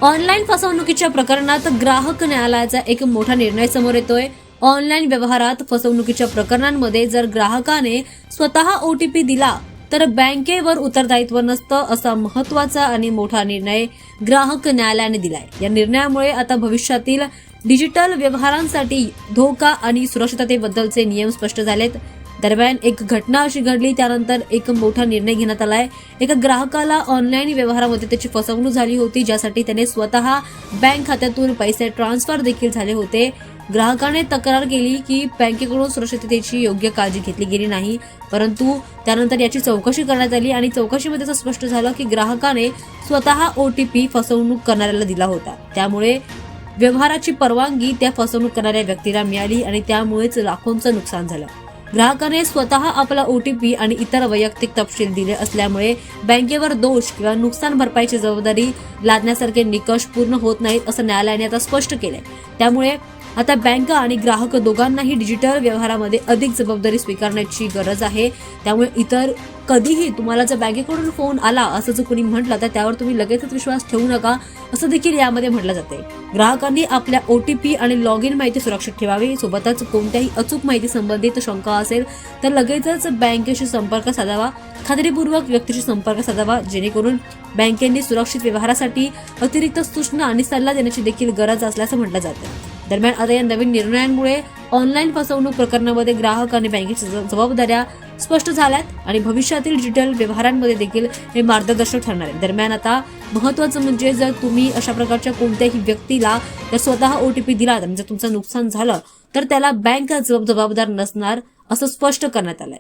Online फसवणुकीच्या प्रकरणात ग्राहक न्यायालयाचा एक मोठा निर्णय समोर येतोय। ऑनलाईन व्यवहारात फसवणुकीच्या प्रकरणांमध्ये जर ग्राहकाने स्वतः ओटीपी दिला तर बँकेवर उत्तरदायित्व नसतं, असा महत्त्वाचा आणि मोठा निर्णय ग्राहक न्यायालयाने दिलाय। या निर्णयामुळे आता भविष्यातील डिजिटल व्यवहारांसाठी धोका आणि सुरक्षिततेबद्दलचे नियम स्पष्ट झालेत। दरम्यान एक घटना अशी घडली, त्यानंतर एक मोठा निर्णय घेण्यात आलाय। एका ग्राहकाला ऑनलाईन व्यवहारामध्ये त्याची फसवणूक झाली होती, ज्यासाठी त्याने स्वतः बँक खात्यातून पैसे ट्रान्सफर देखील झाले होते। ग्राहकाने तक्रार केली की बँकेकडून सुरक्षिततेची योग्य काळजी घेतली गेली नाही, परंतु त्यानंतर याची चौकशी करण्यात आली आणि चौकशीमध्ये असं स्पष्ट झालं की ग्राहकाने स्वतः ओटीपी फसवणूक करणाऱ्याला दिला होता। त्यामुळे व्यवहाराची परवानगी त्या फसवणूक करणाऱ्या व्यक्तीला मिळाली आणि त्यामुळेच लाखोंचं नुकसान झालं। ग्राहकाने स्वतः आपला ओटीपी आणि इतर वैयक्तिक तपशील दिले असल्यामुळे बँकेवर दोष किंवा नुकसान भरपाईची जबाबदारी लादण्यासारखे निकष पूर्ण होत नाहीत, असं न्यायालयाने आता स्पष्ट केलंय। त्यामुळे आता बँक आणि ग्राहक दोघांनाही डिजिटल व्यवहारामध्ये अधिक जबाबदारी स्वीकारण्याची गरज आहे। त्यामुळे इतर कधीही तुम्हाला जर बँकेकडून फोन आला असं जर कोणी म्हटलं तर त्यावर तुम्ही लगेचच विश्वास ठेवू नका, असं देखील यामध्ये म्हटलं जाते। ग्राहकांनी आपल्या ओटीपी आणि लॉग इन माहिती सुरक्षित ठेवावी। सोबतच कोणत्याही अचूक माहिती संबंधित शंका असेल तर लगेचच बँकेशी संपर्क साधावा, खात्रीपूर्वक व्यक्तीशी संपर्क साधावा, जेणेकरून बँकेने सुरक्षित व्यवहारासाठी अतिरिक्त सूचना आणि सल्ला देण्याची देखील गरज असल्याचं म्हटलं जातं। दरम्यान आता या नवीन निर्णयांमुळे ऑनलाईन फसवणूक प्रकरणामध्ये ग्राहक आणि बँकेच्या जबाबदाऱ्या स्पष्ट झाल्यात आणि भविष्यातील डिजिटल व्यवहारांमध्ये देखील हे मार्गदर्शक ठरणार आहे। दरम्यान आता महत्त्वाचं म्हणजे जर तुम्ही अशा प्रकारच्या कोणत्याही व्यक्तीला जर स्वतः ओटीपी दिला आणि जर तुमचं नुकसान झालं तर त्याला बँक जबाबदार नसणार, असं स्पष्ट करण्यात आलंय।